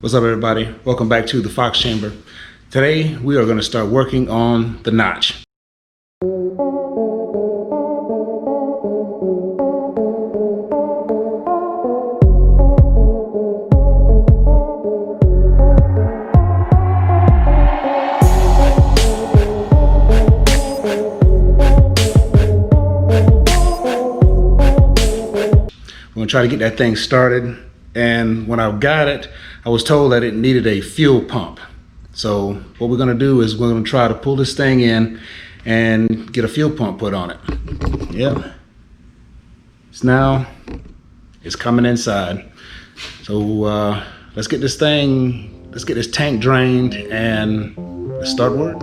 What's up, everybody? Welcome back to the Fox Chamber. Today we are going to start working on the notch. We're going to try to get that thing started. And when I got it, I was told that it needed a fuel pump. So what we're gonna do is we're gonna try to pull this thing in and get a fuel pump put on it. Yep. It's coming inside. So let's get this tank drained and let's start work.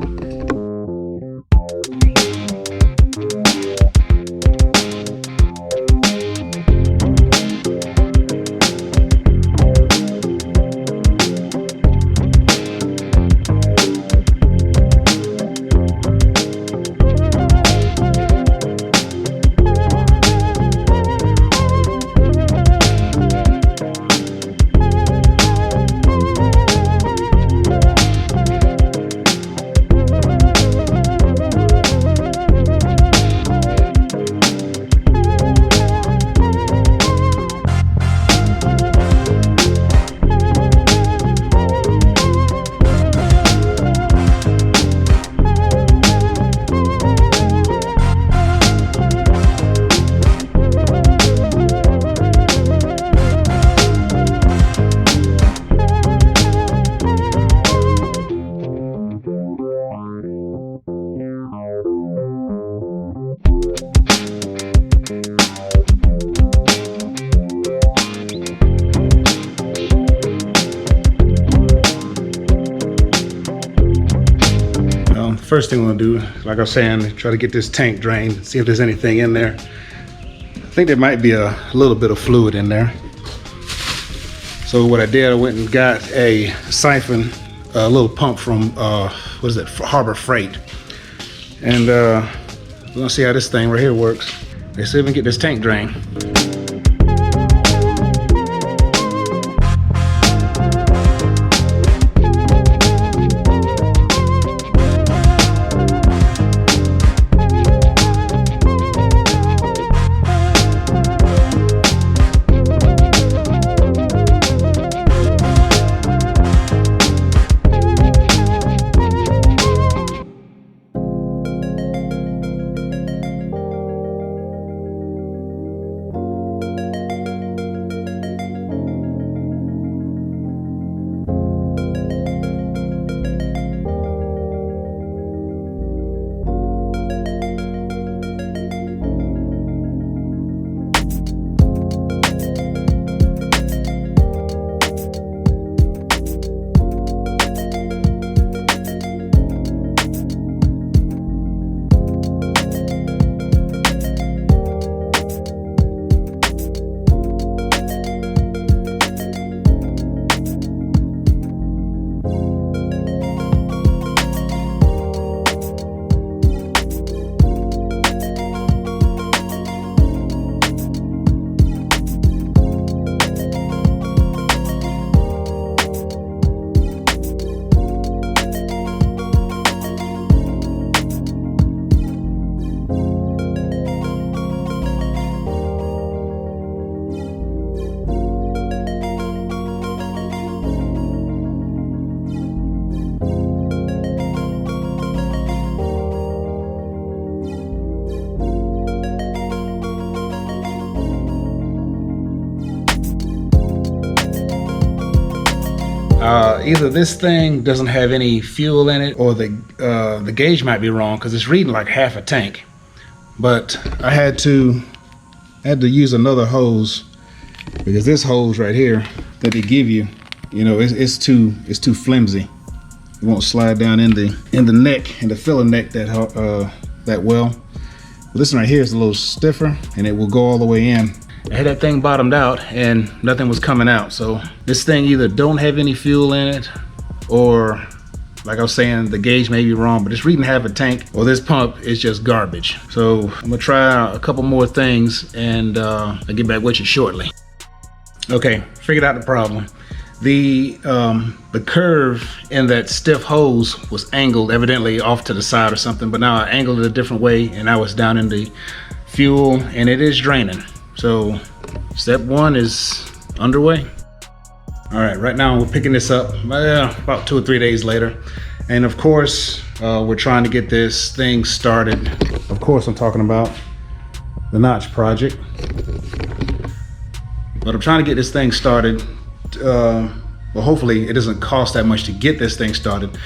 First thing we're gonna do, like I was saying, try to get this tank drained, see if there's anything in there. I think there might be a little bit of fluid in there. So what I did, I went and got a siphon, a little pump from, what is it, Harbor Freight. And we're gonna see how this thing right here works. Let's see if we can get this tank drained. Either this thing doesn't have any fuel in it, or the gauge might be wrong, because it's reading like half a tank. But I had to use another hose, because this hose right here that they give you, it's too flimsy. It won't slide down in the neck, in the filler neck that well. But this one right here is a little stiffer, and it will go all the way in. I had that thing bottomed out and nothing was coming out. So this thing either don't have any fuel in it, or like I was saying, the gauge may be wrong, but it's reading half a tank, or this pump is just garbage. So I'm gonna try a couple more things and I'll get back with you shortly. Okay, figured out the problem. The curve in that stiff hose was angled evidently off to the side or something, but now I angled it a different way and now it's down in the fuel and it is draining. So step one is underway. All right, right now we're picking this up about 2 or 3 days later. And of course, we're trying to get this thing started. Of course, I'm talking about the Notch project. But I'm trying to get this thing started. Well, hopefully it doesn't cost that much to get this thing started.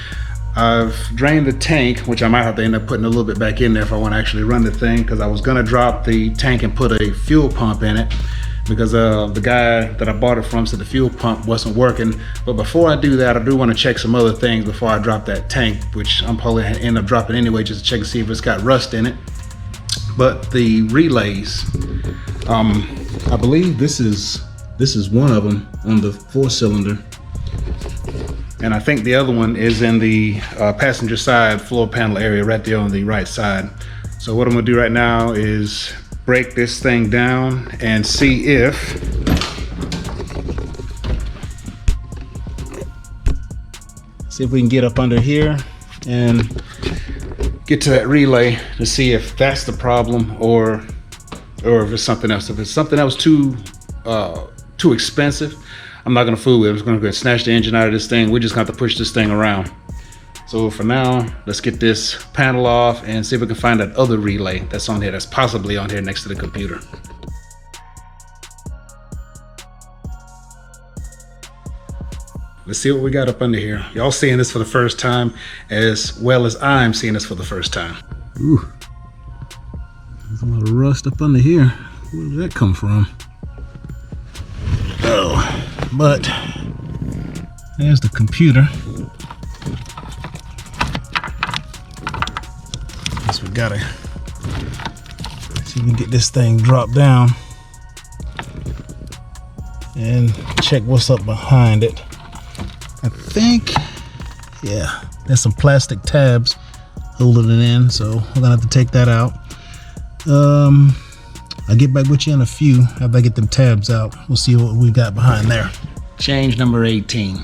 I've drained the tank, which I might have to end up putting a little bit back in there if I want to actually run the thing, because I was gonna drop the tank and put a fuel pump in it, because the guy that I bought it from said the fuel pump wasn't working. But before I do that, I do want to check some other things before I drop that tank, which I'm probably gonna end up dropping anyway, just to check and see if it's got rust in it. But the relays, I believe this is one of them on the 4-cylinder. And I think the other one is in the passenger side floor panel area right there on the right side. So what I'm gonna do right now is break this thing down and see if we can get up under here and get to that relay to see if that's the problem or if it's something else. If it's something else too expensive, I'm not gonna fool with it. I'm just gonna go snatch the engine out of this thing. We're just gonna have to push this thing around. So for now, let's get this panel off and see if we can find that other relay that's on here, that's possibly on here next to the computer. Let's see what we got up under here. Y'all seeing this for the first time as well as I'm seeing this for the first time. Ooh, there's a lot of rust up under here. Where did that come from? Oh, but there's the computer. Guess we gotta see if we can get this thing dropped down and check what's up behind it. I think, yeah, there's some plastic tabs holding it in, so we're gonna have to take that out. I'll get back with you in a few after I get them tabs out. We'll see what we got behind there. Change number 18.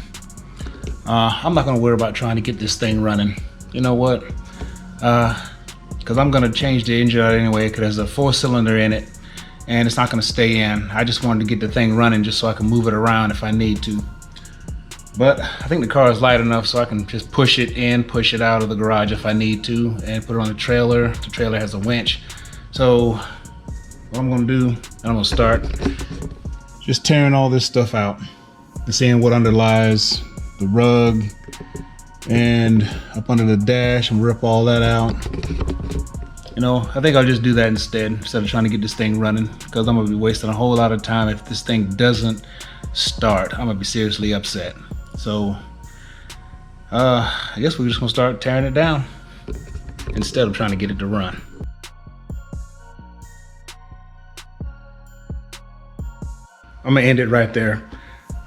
I'm not gonna worry about trying to get this thing running. You know what? Because I'm gonna change the engine out anyway, because there's a 4-cylinder in it and it's not gonna stay in. I just wanted to get the thing running just so I can move it around if I need to. But I think the car is light enough so I can just push it in, push it out of the garage if I need to, and put it on the trailer. The trailer has a winch. So what I'm gonna do, I'm gonna start just tearing all this stuff out and seeing what underlies the rug and up under the dash and rip all that out. You know, I think I'll just do that instead of trying to get this thing running, because I'm gonna be wasting a whole lot of time. If this thing doesn't start, I'm gonna be seriously upset. So I guess we're just gonna start tearing it down instead of trying to get it to run. I'm gonna end it right there.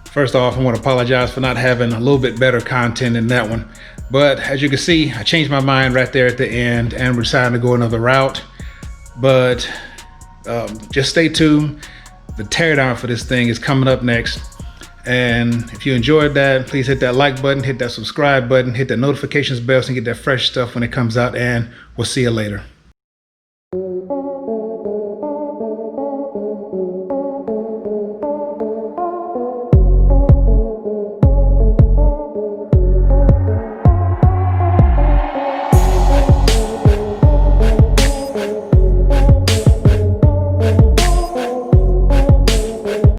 First off, I want to apologize for not having a little bit better content than that one. But as you can see, I changed my mind right there at the end and we're deciding to go another route. But just stay tuned. The teardown for this thing is coming up next. And if you enjoyed that, please hit that like button, hit that subscribe button, hit that notifications bell so you get that fresh stuff when it comes out, and we'll see you later.